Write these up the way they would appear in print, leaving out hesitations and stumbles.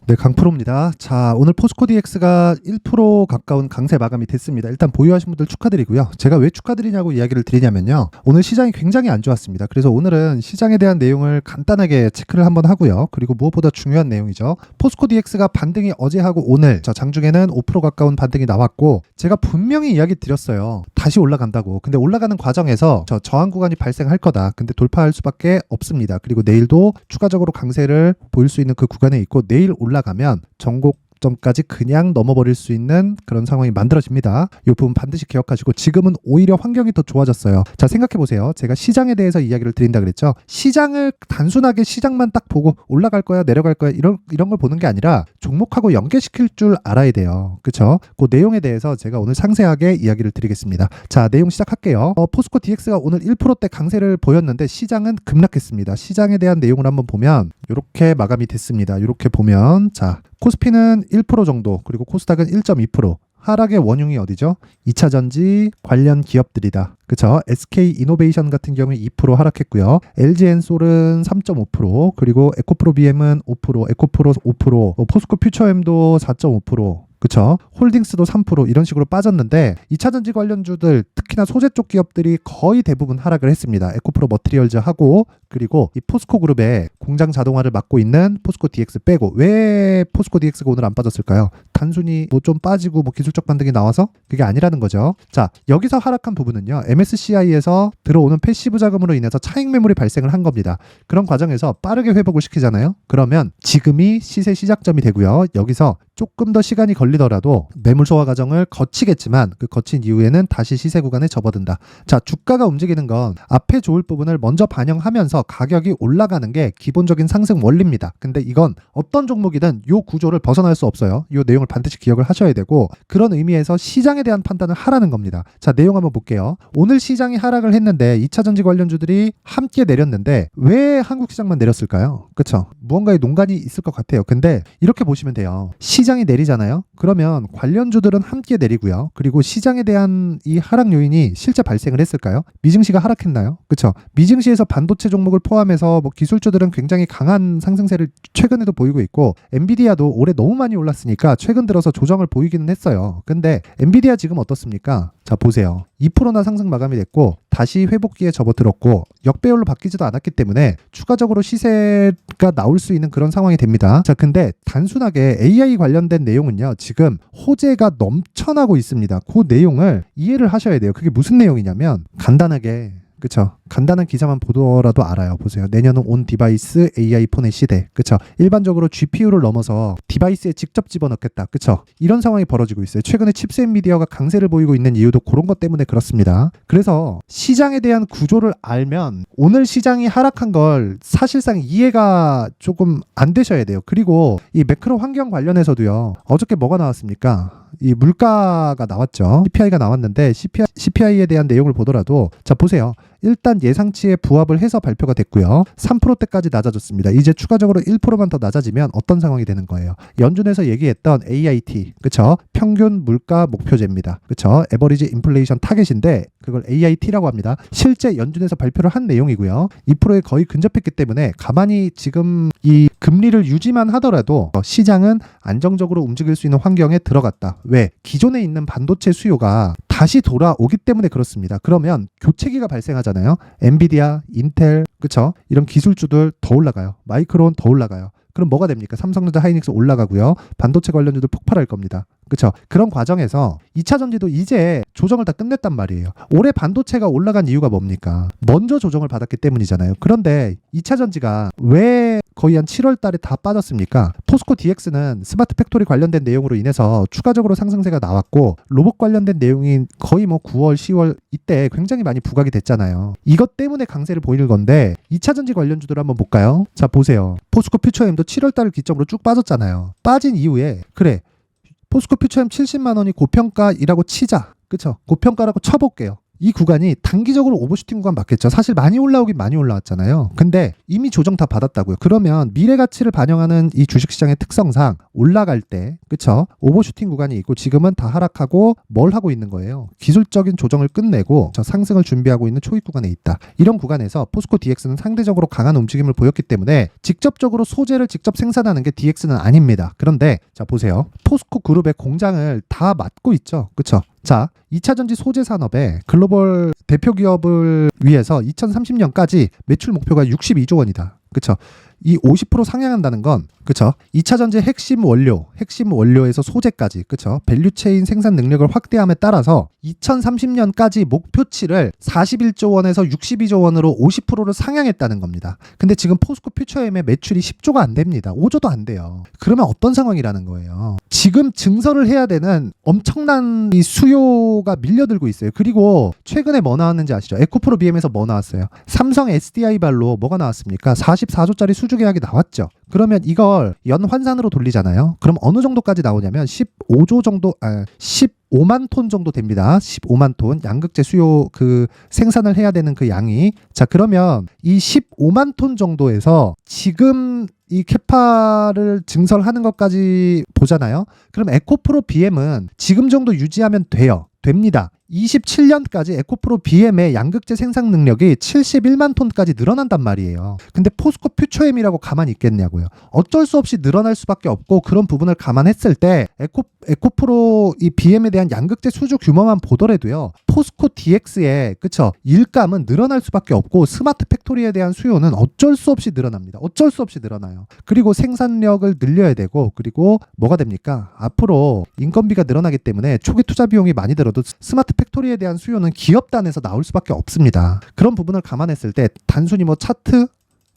네, 강프로입니다. 자, 오늘 포스코 DX가 1% 가까운 강세 마감이 됐습니다. 일단 보유하신 분들 축하드리고요. 제가 왜 축하드리냐고 이야기를 드리냐면요. 오늘 시장이 굉장히 안 좋았습니다. 그래서 오늘은 시장에 대한 내용을 간단하게 체크를 한번 하고요. 그리고 무엇보다 중요한 내용이죠. 포스코 DX가 반등이 어제 하고 오늘, 장중에는 5% 가까운 반등이 나왔고, 제가 분명히 이야기 드렸어요. 다시 올라간다고. 근데 올라가는 과정에서 저항 구간이 발생할 거다. 근데 돌파할 수밖에 없습니다. 그리고 내일도 추가적으로 강세를 보일 수 있는 그 구간에 있고, 내일 올라가면 전고점까지 그냥 넘어버릴 수 있는 그런 상황이 만들어집니다. 이 부분 반드시 기억하시고, 지금은 오히려 환경이 더 좋아졌어요. 자, 생각해보세요. 제가 시장에 대해서 이야기를 드린다 그랬죠. 시장을 단순하게 시장만 딱 보고 올라갈 거야 내려갈 거야 이런 걸 보는 게 아니라 종목하고 연계시킬 줄 알아야 돼요. 그쵸? 그 내용에 대해서 제가 오늘 상세하게 이야기를 드리겠습니다. 자, 내용 시작할게요. 포스코 DX가 오늘 1%대 강세를 보였는데 시장은 급락했습니다. 시장에 대한 내용을 한번 보면 이렇게 마감이 됐습니다. 이렇게 보면, 자, 코스피는 1% 정도, 그리고 코스닥은 1.2%. 하락의 원흉이 어디죠? 2차전지 관련 기업들이다. 그쵸? SK이노베이션 같은 경우에 2% 하락했고요. LG엔솔은 3.5%, 그리고 에코프로비엠은 5%, 에코프로 5%, 포스코 퓨처엠도 4.5%, 그쵸? 홀딩스도 3% 이런 식으로 빠졌는데 2차전지 관련주들, 특히나 소재 쪽 기업들이 거의 대부분 하락을 했습니다. 에코프로 머티리얼즈하고, 그리고 이 포스코 그룹의 공장 자동화를 맡고 있는 포스코 DX 빼고. 왜 포스코 DX가 오늘 안 빠졌을까요? 단순히 뭐 좀 빠지고 뭐 기술적 반등이 나와서? 그게 아니라는 거죠. 자, 여기서 하락한 부분은요, MSCI에서 들어오는 패시브 자금으로 인해서 차익 매물이 발생을 한 겁니다. 그런 과정에서 빠르게 회복을 시키잖아요. 그러면 지금이 시세 시작점이 되고요. 여기서 조금 더 시간이 걸리더라도 매물 소화 과정을 거치겠지만, 그 거친 이후에는 다시 시세 구간에 접어든다. 자, 주가가 움직이는 건 앞에 좋을 부분을 먼저 반영하면서 가격이 올라가는 게 기본적인 상승 원리입니다. 근데 이건 어떤 종목이든 이 구조를 벗어날 수 없어요. 이 내용을 반드시 기억을 하셔야 되고, 그런 의미에서 시장에 대한 판단을 하라는 겁니다. 자, 내용 한번 볼게요. 오늘 시장이 하락을 했는데 2차전지 관련주들이 함께 내렸는데 왜 한국 시장만 내렸을까요? 그쵸? 무언가의 농간이 있을 것 같아요. 근데 이렇게 보시면 돼요. 시장이 내리잖아요. 그러면 관련주들은 함께 내리고요. 그리고 시장에 대한 이 하락 요인이 실제 발생을 했을까요? 미증시가 하락했나요? 그쵸? 미증시에서 반도체 종목을 포함해서 뭐 기술주들은 굉장히 강한 상승세를 최근에도 보이고 있고, 엔비디아도 올해 너무 많이 올랐으니까 최근 들어서 조정을 보이기는 했어요. 근데 엔비디아 지금 어떻습니까? 자, 보세요. 2%나 상승 마감이 됐고 다시 회복기에 접어들었고 역배열로 바뀌지도 않았기 때문에 추가적으로 시세가 나올 수 있는 그런 상황이 됩니다. 자, 근데 단순하게 AI 관련된 내용은요, 지금 호재가 넘쳐나고 있습니다. 그 내용을 이해를 하셔야 돼요. 그게 무슨 내용이냐면, 간단하게, 그쵸? 간단한 기사만 보더라도 알아요. 보세요. 내년은 온 디바이스 AI 폰의 시대. 그쵸? 일반적으로 GPU를 넘어서 디바이스에 직접 집어넣겠다. 그쵸? 이런 상황이 벌어지고 있어요. 최근에 칩셋 미디어가 강세를 보이고 있는 이유도 그런 것 때문에 그렇습니다. 그래서 시장에 대한 구조를 알면 오늘 시장이 하락한 걸 사실상 이해가 조금 안 되셔야 돼요. 그리고 이 매크로 환경 관련해서도요, 어저께 뭐가 나왔습니까? 이 물가가 나왔죠. CPI가 나왔는데 CPI에 대한 내용을 보더라도, 자, 보세요. 일단 예상치에 부합을 해서 발표가 됐고요. 3%대까지 낮아졌습니다. 이제 추가적으로 1%만 더 낮아지면 어떤 상황이 되는 거예요? 연준에서 얘기했던 AIT, 그쵸? 평균 물가 목표제입니다. 그쵸? 에버리지 인플레이션 타겟인데 그걸 AIT라고 합니다. 실제 연준에서 발표를 한 내용이고요. 2%에 거의 근접했기 때문에 가만히 지금 이 금리를 유지만 하더라도 시장은 안정적으로 움직일 수 있는 환경에 들어갔다. 왜? 기존에 있는 반도체 수요가 다시 돌아오기 때문에 그렇습니다. 그러면 교체기가 발생하잖아요. 엔비디아, 인텔, 그쵸? 이런 기술주들 더 올라가요. 마이크론 더 올라가요. 그럼 뭐가 됩니까? 삼성전자, 하이닉스 올라가고요. 반도체 관련주들 폭발할 겁니다. 그쵸? 그런 과정에서 2차전지도 이제 조정을 다 끝냈단 말이에요. 올해 반도체가 올라간 이유가 뭡니까? 먼저 조정을 받았기 때문이잖아요. 그런데 2차전지가 왜 거의 한 7월 달에 다 빠졌습니까? 포스코 DX는 스마트 팩토리 관련된 내용으로 인해서 추가적으로 상승세가 나왔고, 로봇 관련된 내용이 거의 뭐 9월, 10월 이때 굉장히 많이 부각이 됐잖아요. 이것 때문에 강세를 보이는 건데 2차전지 관련주들 한번 볼까요? 자, 보세요. 포스코 퓨처엠도 7월 달을 기점으로 쭉 빠졌잖아요. 빠진 이후에, 포스코 퓨처엠 70만 원이 고평가이라고 치자. 그쵸? 고평가라고 쳐볼게요. 이 구간이 단기적으로 오버슈팅 구간 맞겠죠. 사실 많이 올라오긴 많이 올라왔잖아요. 근데 이미 조정 다 받았다고요. 그러면 미래 가치를 반영하는 이 주식시장의 특성상 올라갈 때 그쵸? 오버슈팅 구간이 있고 지금은 다 하락하고 뭘 하고 있는 거예요. 기술적인 조정을 끝내고 상승을 준비하고 있는 초입 구간에 있다. 이런 구간에서 포스코 DX는 상대적으로 강한 움직임을 보였기 때문에 직접적으로 소재를 직접 생산하는 게 DX는 아닙니다. 그런데 자 보세요. 포스코 그룹의 공장을 다 맡고 있죠. 그쵸? 자, 2차전지 소재 산업의 글로벌 대표 기업을 위해서 2030년까지 매출 목표가 62조 원이다. 그쵸? 이 50% 상향한다는 건 그쵸? 2차전지 핵심 원료에서 소재까지 그쵸? 밸류체인 생산 능력을 확대함에 따라서 2030년까지 목표치를 41조 원에서 62조 원으로 50%를 상향했다는 겁니다. 근데 지금 포스코 퓨처엠의 매출이 10조가 안 됩니다. 5조도 안 돼요. 그러면 어떤 상황이라는 거예요? 지금 증설을 해야 되는 엄청난 이 수요가 밀려들고 있어요. 그리고 최근에 뭐 나왔는지 아시죠? 에코프로 BM에서 뭐 나왔어요? 삼성 SDI 발로 뭐가 나왔습니까? 44조짜리 수주 계약이 나왔죠. 그러면 이걸 연환산으로 돌리잖아요. 그럼 어느 정도까지 나오냐면 15만 톤 정도 됩니다. 15만 톤 양극재 수요 그 생산을 해야 되는 그 양이 자 그러면 이 15만 톤 정도에서 지금 이 캐파를 증설하는 것까지 보잖아요. 그럼 에코프로 BM은 지금 정도 유지하면 됩니다. 27년까지 에코프로 BM의 양극재 생산 능력이 71만 톤까지 늘어난단 말이에요. 근데 포스코 퓨처엠이라고 가만히 있겠냐고요. 어쩔 수 없이 늘어날 수밖에 없고 그런 부분을 감안했을 때 에코프로 이 BM에 대한 양극재 수주 규모만 보더라도요. 포스코 DX의 그쵸 일감은 늘어날 수밖에 없고 스마트 팩토리에 대한 수요는 어쩔 수 없이 늘어납니다. 어쩔 수 없이 늘어나요. 그리고 생산력을 늘려야 되고 그리고 뭐가 됩니까? 앞으로 인건비가 늘어나기 때문에 초기 투자 비용이 많이 들어도 스마트 팩토리에 대한 수요는 기업 단에서 나올 수밖에 없습니다. 그런 부분을 감안했을 때 단순히 뭐 차트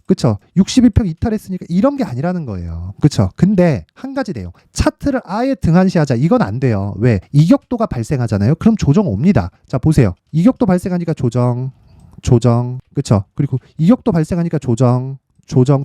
그쵸 61평 이탈했으니까 이런 게 아니라는 거예요. 그쵸 근데 한 가지 내용 차트를 아예 등한시하자 이건 안 돼요. 왜? 이격도가 발생하잖아요. 그럼 조정 옵니다. 자 보세요. 이격도 발생하니까 조정 그쵸 그리고 이격도 발생하니까 조정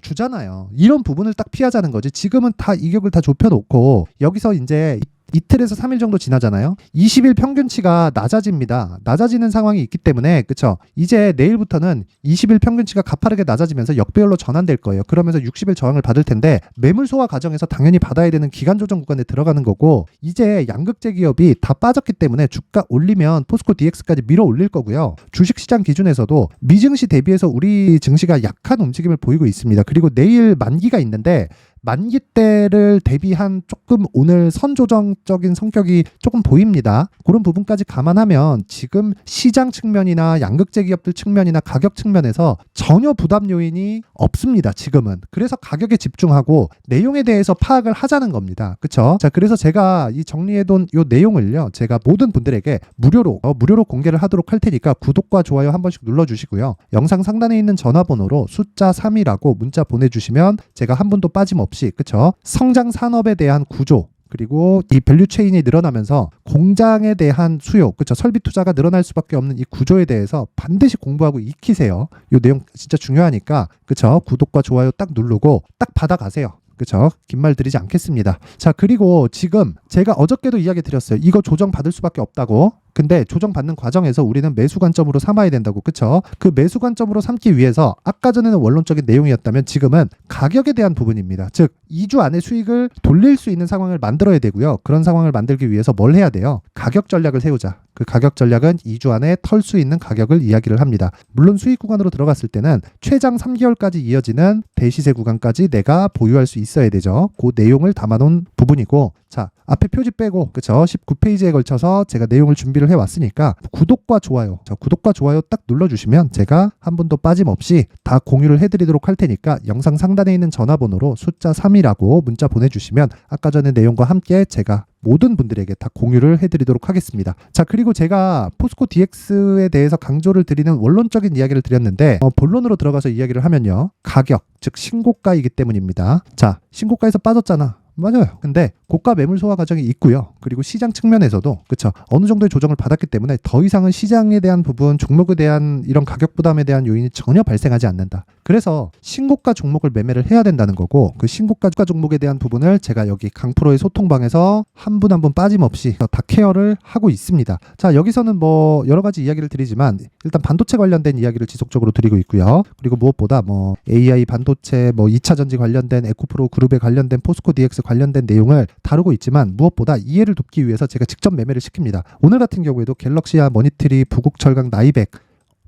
주잖아요. 이런 부분을 딱 피하자는 거지. 지금은 다 이격을 다 좁혀놓고 여기서 이제 이틀에서 3일 정도 지나잖아요. 20일 평균치가 낮아집니다. 낮아지는 상황이 있기 때문에 그쵸? 이제 내일부터는 20일 평균치가 가파르게 낮아지면서 역배열로 전환될 거예요. 그러면서 60일 저항을 받을 텐데 매물 소화 과정에서 당연히 받아야 되는 기간 조정 구간에 들어가는 거고 이제 양극재 기업이 다 빠졌기 때문에 주가 올리면 포스코 DX까지 밀어 올릴 거고요. 주식시장 기준에서도 미증시 대비해서 우리 증시가 약한 움직임을 보이고 있습니다. 그리고 내일 만기가 있는데 만기 때를 대비한 조금 오늘 선조정적인 성격이 조금 보입니다. 그런 부분까지 감안하면 지금 시장 측면이나 양극재 기업들 측면이나 가격 측면에서 전혀 부담 요인이 없습니다. 지금은. 그래서 가격에 집중하고 내용에 대해서 파악을 하자는 겁니다. 그쵸? 자, 그래서 제가 이 정리해둔 이 내용을요. 제가 모든 분들에게 무료로 공개를 하도록 할 테니까 구독과 좋아요 한 번씩 눌러주시고요. 영상 상단에 있는 전화번호로 숫자 3이라고 문자 보내주시면 제가 한 분도 빠짐없이 그쵸? 성장 산업에 대한 구조 그리고 이 밸류 체인이 늘어나면서 공장에 대한 수요, 그쵸? 설비 투자가 늘어날 수밖에 없는 이 구조에 대해서 반드시 공부하고 익히세요. 이 내용 진짜 중요하니까 그쵸? 구독과 좋아요 딱 누르고 딱 받아가세요. 그쵸? 긴 말 드리지 않겠습니다. 자 그리고 지금 제가 어저께도 이야기 드렸어요. 이거 조정 받을 수밖에 없다고. 근데 조정받는 과정에서 우리는 매수 관점으로 삼아야 된다고. 그쵸? 그 매수 관점으로 삼기 위해서 아까 전에는 원론적인 내용이었다면 지금은 가격에 대한 부분입니다. 즉 2주 안에 수익을 돌릴 수 있는 상황을 만들어야 되고요. 그런 상황을 만들기 위해서 뭘 해야 돼요? 가격 전략을 세우자. 그 가격 전략은 2주 안에 털 수 있는 가격을 이야기를 합니다. 물론 수익 구간으로 들어갔을 때는 최장 3개월까지 이어지는 대시세 구간까지 내가 보유할 수 있어야 되죠. 그 내용을 담아놓은 부분이고 자 앞에 표지 빼고 그쵸 19페이지에 걸쳐서 제가 내용을 준비를 해왔으니까 구독과 좋아요 딱 눌러주시면 제가 한 분도 빠짐없이 다 공유를 해드리도록 할 테니까 영상 상단에 있는 전화번호로 숫자 3이라고 문자 보내주시면 아까 전에 내용과 함께 제가 모든 분들에게 다 공유를 해드리도록 하겠습니다. 자 그리고 제가 포스코 DX에 대해서 강조를 드리는 원론적인 이야기를 드렸는데 본론으로 들어가서 이야기를 하면요. 가격 즉 신고가이기 때문입니다. 자 신고가에서 빠졌잖아. 맞아요. 근데 고가 매물 소화 과정이 있고요. 그리고 시장 측면에서도 그쵸, 어느 정도의 조정을 받았기 때문에 더 이상은 시장에 대한 부분, 종목에 대한 이런 가격 부담에 대한 요인이 전혀 발생하지 않는다. 그래서 신고가 종목을 매매를 해야 된다는 거고, 그 신고가 종목에 대한 부분을 제가 여기 강프로의 소통방에서 한 분 한 분 빠짐없이 다 케어를 하고 있습니다. 자, 여기서는 뭐 여러 가지 이야기를 드리지만 일단 반도체 관련된 이야기를 지속적으로 드리고 있고요. 그리고 무엇보다 뭐 AI 반도체, 뭐 2차 전지 관련된 에코프로 그룹에 관련된 포스코 DX 관련된 내용을 다루고 있지만, 무엇보다 이해를 돕기 위해서 제가 직접 매매를 시킵니다. 오늘 같은 경우에도 갤럭시아, 머니트리, 부국철강, 나이백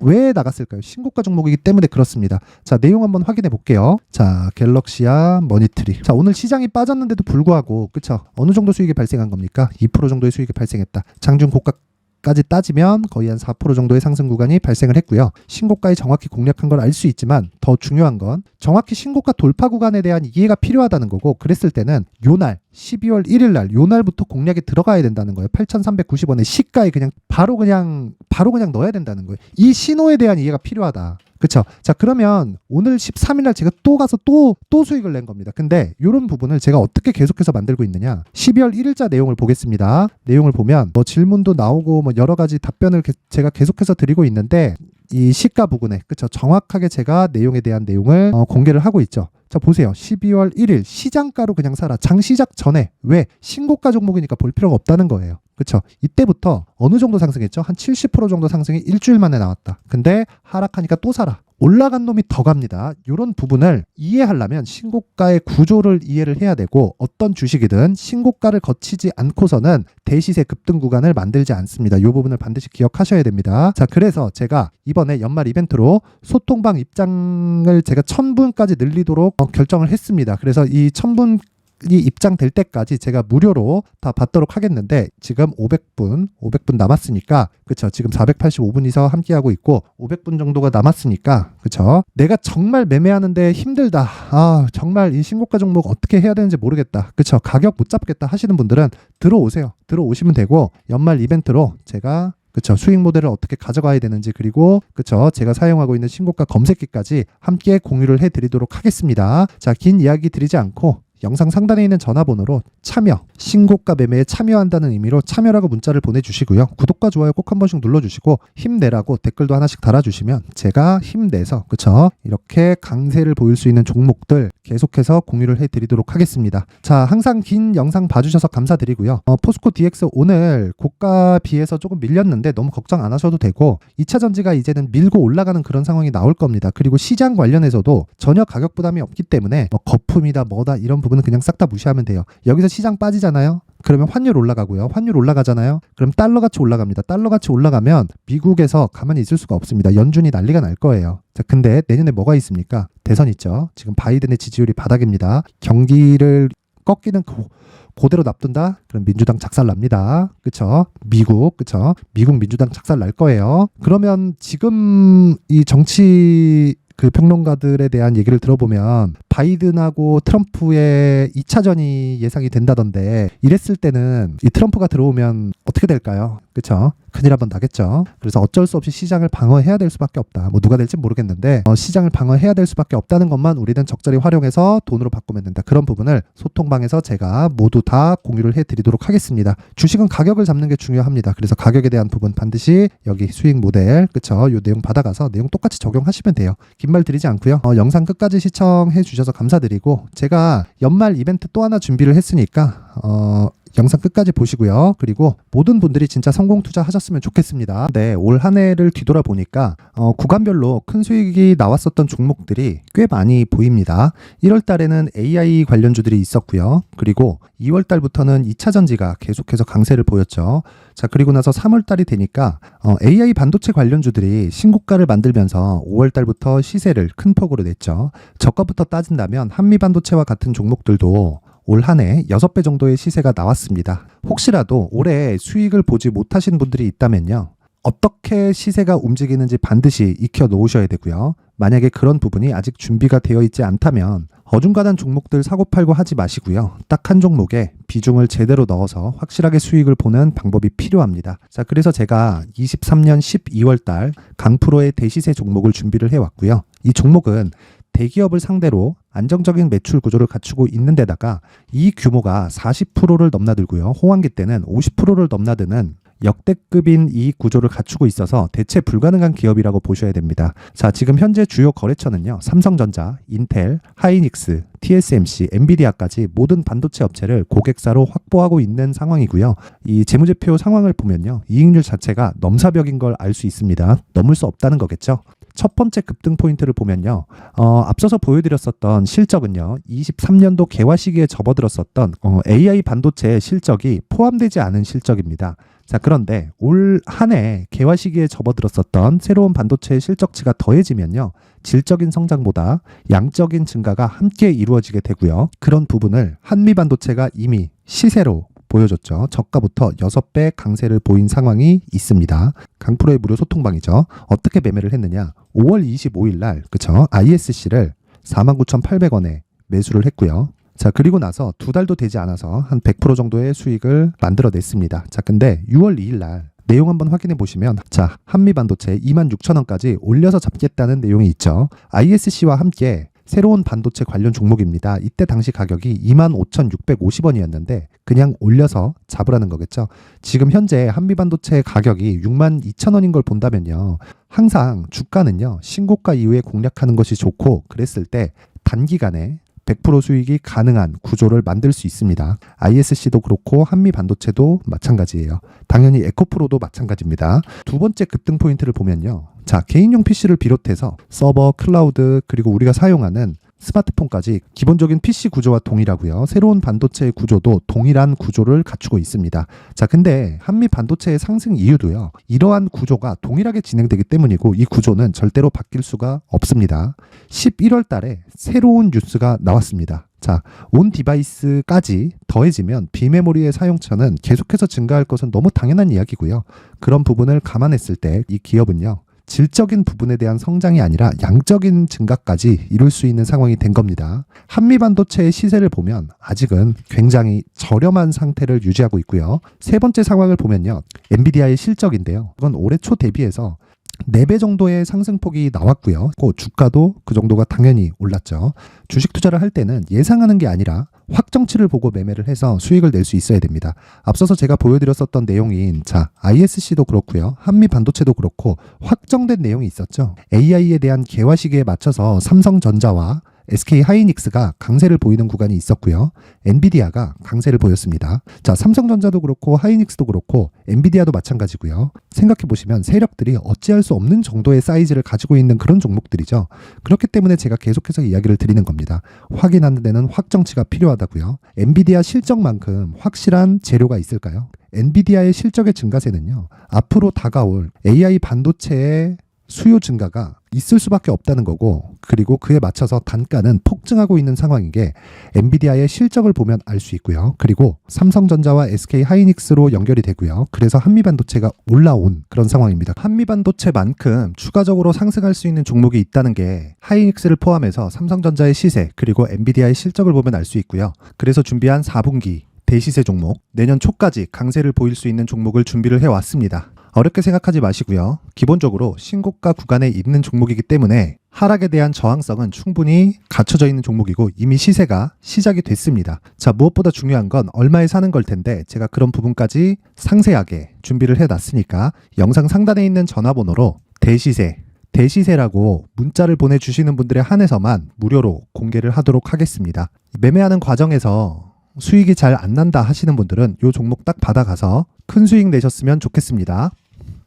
왜 나갔을까요? 신고가 종목이기 때문에 그렇습니다. 자, 내용 한번 확인해 볼게요. 자, 갤럭시아, 머니트리. 자, 오늘 시장이 빠졌는데도 불구하고 그쵸, 어느 정도 수익이 발생한 겁니까? 2% 정도의 수익이 발생했다. 장중 고가까지 따지면 거의 한 4% 정도의 상승 구간이 발생을 했고요. 신고가에 정확히 공략한 걸 알 수 있지만 더 중요한 건 정확히 신고가 돌파 구간에 대한 이해가 필요하다는 거고, 그랬을 때는 요날 12월 1일 날 요날부터 공략에 들어가야 된다는 거예요. 8,390원의 시가에 바로 그냥 넣어야 된다는 거예요. 이 신호에 대한 이해가 필요하다. 그쵸? 자, 그러면 오늘 13일 날 제가 또 가서 또 수익을 낸 겁니다. 근데 이런 부분을 제가 어떻게 계속해서 만들고 있느냐? 12월 1일자 내용을 보겠습니다. 내용을 보면 뭐 질문도 나오고 뭐 여러 가지 답변을 제가 계속해서 드리고 있는데, 이 시가 부분에 그쵸, 정확하게 제가 내용에 대한 내용을 공개를 하고 있죠. 자, 보세요. 12월 1일 시장가로 그냥 사라. 장 시작 전에. 왜? 신고가 종목이니까 볼 필요가 없다는 거예요. 그쵸? 이때부터 어느 정도 상승했죠? 한 70% 정도 상승이 일주일 만에 나왔다. 근데 하락하니까 또 사라. 올라간 놈이 더 갑니다. 이런 부분을 이해하려면 신고가의 구조를 이해를 해야 되고, 어떤 주식이든 신고가를 거치지 않고서는 대시세 급등 구간을 만들지 않습니다. 이 부분을 반드시 기억하셔야 됩니다. 자, 그래서 제가 이번에 연말 이벤트로 소통방 입장을 제가 1000분까지 늘리도록 결정을 했습니다. 그래서 이 1000분 이 입장될 때까지 제가 무료로 다 받도록 하겠는데, 지금 500분 남았으니까 그쵸, 지금 485분이서 함께하고 있고 500분 정도가 남았으니까 그쵸, 내가 정말 매매하는데 힘들다, 정말 이 신고가 종목 어떻게 해야 되는지 모르겠다, 그쵸, 가격 못 잡겠다 하시는 분들은 들어오시면 되고, 연말 이벤트로 제가 그쵸, 수익 모델을 어떻게 가져가야 되는지, 그리고 그쵸, 제가 사용하고 있는 신고가 검색기까지 함께 공유를 해드리도록 하겠습니다. 자, 긴 이야기 드리지 않고 영상 상단에 있는 전화번호로 참여, 신고가 매매에 참여한다는 의미로 참여라고 문자를 보내주시고요. 구독과 좋아요 꼭 한 번씩 눌러주시고 힘내라고 댓글도 하나씩 달아주시면 제가 힘내서 그쵸, 이렇게 강세를 보일 수 있는 종목들 계속해서 공유를 해드리도록 하겠습니다. 자, 항상 긴 영상 봐주셔서 감사드리고요. 포스코 DX 오늘 고가 비해서 조금 밀렸는데 너무 걱정 안 하셔도 되고, 2차 전지가 이제는 밀고 올라가는 그런 상황이 나올 겁니다. 그리고 시장 관련해서도 전혀 가격 부담이 없기 때문에 뭐 거품이다 뭐다 이런 부분은 그냥 싹 다 무시하면 돼요. 여기서 시장 빠지잖아요. 그러면 환율 올라가고요. 환율 올라가잖아요. 그럼 달러같이 올라갑니다. 달러같이 올라가면 미국에서 가만히 있을 수가 없습니다. 연준이 난리가 날 거예요. 자, 근데 내년에 뭐가 있습니까? 대선 있죠. 지금 바이든의 지지율이 바닥입니다. 경기를 꺾이는 그대로 납둔다? 그럼 민주당 작살납니다. 그쵸? 미국 민주당 작살 날 거예요. 그러면 지금 이 정치 평론가들에 대한 얘기를 들어보면 바이든하고 트럼프의 2차전이 예상이 된다던데, 이랬을 때는 이 트럼프가 들어오면 어떻게 될까요? 그쵸? 큰일 한번 나겠죠. 그래서 어쩔 수 없이 시장을 방어해야 될 수밖에 없다. 뭐 누가 될지 모르겠는데 시장을 방어해야 될 수밖에 없다는 것만 우리는 적절히 활용해서 돈으로 바꾸면 된다. 그런 부분을 소통방에서 제가 모두 다 공유를 해드리도록 하겠습니다. 주식은 가격을 잡는 게 중요합니다. 그래서 가격에 대한 부분 반드시 여기 수익 모델 그쵸, 요 내용 받아가서 내용 똑같이 적용하시면 돼요. 긴 말 드리지 않고요. 영상 끝까지 시청해 주셔서 감사드리고, 제가 연말 이벤트 또 하나 준비를 했으니까 영상 끝까지 보시고요. 그리고 모든 분들이 진짜 성공 투자하셨으면 좋겠습니다. 네, 올 한 해를 뒤돌아보니까 구간별로 큰 수익이 나왔었던 종목들이 꽤 많이 보입니다. 1월 달에는 AI 관련주들이 있었고요. 그리고 2월 달부터는 2차 전지가 계속해서 강세를 보였죠. 자, 그리고 나서 3월 달이 되니까 AI 반도체 관련주들이 신고가를 만들면서 5월 달부터 시세를 큰 폭으로 냈죠. 저가부터 따진다면 한미 반도체와 같은 종목들도 올 한 해 6배 정도의 시세가 나왔습니다. 혹시라도 올해 수익을 보지 못하신 분들이 있다면요, 어떻게 시세가 움직이는지 반드시 익혀 놓으셔야 되고요. 만약에 그런 부분이 아직 준비가 되어 있지 않다면 어중간한 종목들 사고팔고 하지 마시고요. 딱 한 종목에 비중을 제대로 넣어서 확실하게 수익을 보는 방법이 필요합니다. 자, 그래서 제가 23년 12월 달 강프로의 대시세 종목을 준비를 해왔고요. 이 종목은 대기업을 상대로 안정적인 매출 구조를 갖추고 있는 데다가 이 규모가 40%를 넘나들고요. 호황기 때는 50%를 넘나드는 역대급인 이익 구조를 갖추고 있어서 대체 불가능한 기업이라고 보셔야 됩니다. 자, 지금 현재 주요 거래처는요. 삼성전자, 인텔, 하이닉스, TSMC, 엔비디아까지 모든 반도체 업체를 고객사로 확보하고 있는 상황이고요. 이 재무제표 상황을 보면요. 이익률 자체가 넘사벽인 걸 알 수 있습니다. 넘을 수 없다는 거겠죠. 첫 번째 급등 포인트를 보면요. 앞서서 보여드렸었던 실적은요. 23년도 개화 시기에 접어들었었던 AI 반도체의 실적이 포함되지 않은 실적입니다. 자, 그런데 올 한 해 개화 시기에 접어들었었던 새로운 반도체의 실적치가 더해지면요. 질적인 성장보다 양적인 증가가 함께 이루어지게 되고요. 그런 부분을 한미반도체가 이미 시세로 보여줬죠. 저가부터 6배 강세를 보인 상황이 있습니다. 강프로의 무료 소통방이죠. 어떻게 매매를 했느냐. 5월 25일 날 그쵸? ISC를 49,800원에 매수를 했고요. 자, 그리고 나서 2달도 되지 않아서 한 100% 정도의 수익을 만들어냈습니다. 자, 근데 6월 2일 날 내용 한번 확인해 보시면 자, 한미반도체 26,000원까지 올려서 잡겠다는 내용이 있죠. ISC와 함께 새로운 반도체 관련 종목입니다. 이때 당시 가격이 25,650원이었는데 그냥 올려서 잡으라는 거겠죠. 지금 현재 한미반도체 가격이 62,000원인 걸 본다면요. 항상 주가는요. 신고가 이후에 공략하는 것이 좋고 그랬을 때 단기간에 100% 수익이 가능한 구조를 만들 수 있습니다. ISC도 그렇고 한미반도체도 마찬가지예요. 당연히 에코프로도 마찬가지입니다. 두 번째 급등 포인트를 보면요. 자, 개인용 PC를 비롯해서 서버, 클라우드, 그리고 우리가 사용하는 스마트폰까지 기본적인 PC 구조와 동일하고요. 새로운 반도체의 구조도 동일한 구조를 갖추고 있습니다. 자, 근데 한미 반도체의 상승 이유도요. 이러한 구조가 동일하게 진행되기 때문이고 이 구조는 절대로 바뀔 수가 없습니다. 11월 달에 새로운 뉴스가 나왔습니다. 자, 온 디바이스까지 더해지면 비메모리의 사용처는 계속해서 증가할 것은 너무 당연한 이야기고요. 그런 부분을 감안했을 때 이 기업은요. 질적인 부분에 대한 성장이 아니라 양적인 증가까지 이룰 수 있는 상황이 된 겁니다. 한미반도체의 시세를 보면 아직은 굉장히 저렴한 상태를 유지하고 있고요. 세 번째 상황을 보면요. 엔비디아의 실적인데요. 이건 올해 초 대비해서 4배 정도의 상승폭이 나왔고요. 주가도 그 정도가 당연히 올랐죠. 주식 투자를 할 때는 예상하는 게 아니라 확정치를 보고 매매를 해서 수익을 낼 수 있어야 됩니다. 앞서서 제가 보여드렸었던 내용인 자, ISC도 그렇고요. 한미반도체도 그렇고 확정된 내용이 있었죠. AI에 대한 개화 시기에 맞춰서 삼성전자와 SK 하이닉스가 강세를 보이는 구간이 있었고요. 엔비디아가 강세를 보였습니다. 자, 삼성전자도 그렇고 하이닉스도 그렇고 엔비디아도 마찬가지고요. 생각해 보시면 세력들이 어찌할 수 없는 정도의 사이즈를 가지고 있는 그런 종목들이죠. 그렇기 때문에 제가 계속해서 이야기를 드리는 겁니다. 확인하는 데는 확정치가 필요하다고요. 엔비디아 실적만큼 확실한 재료가 있을까요? 엔비디아의 실적의 증가세는요. 앞으로 다가올 AI 반도체의 수요 증가가 있을 수밖에 없다는 거고 그리고 그에 맞춰서 단가는 폭증하고 있는 상황인 게 엔비디아의 실적을 보면 알 수 있고요. 그리고 삼성전자와 SK 하이닉스로 연결이 되고요. 그래서 한미반도체가 올라온 그런 상황입니다. 한미반도체만큼 추가적으로 상승할 수 있는 종목이 있다는 게 하이닉스를 포함해서 삼성전자의 시세 그리고 엔비디아의 실적을 보면 알 수 있고요. 그래서 준비한 4분기 대시세 종목 내년 초까지 강세를 보일 수 있는 종목을 준비를 해왔습니다. 어렵게 생각하지 마시고요. 기본적으로 신고가 구간에 있는 종목이기 때문에 하락에 대한 저항성은 충분히 갖춰져 있는 종목이고 이미 시세가 시작이 됐습니다. 자, 무엇보다 중요한 건 얼마에 사는 걸 텐데 제가 그런 부분까지 상세하게 준비를 해놨으니까 영상 상단에 있는 전화번호로 대시세라고 문자를 보내주시는 분들에 한해서만 무료로 공개를 하도록 하겠습니다. 매매하는 과정에서 수익이 잘 안 난다 하시는 분들은 이 종목 딱 받아가서 큰 수익 내셨으면 좋겠습니다.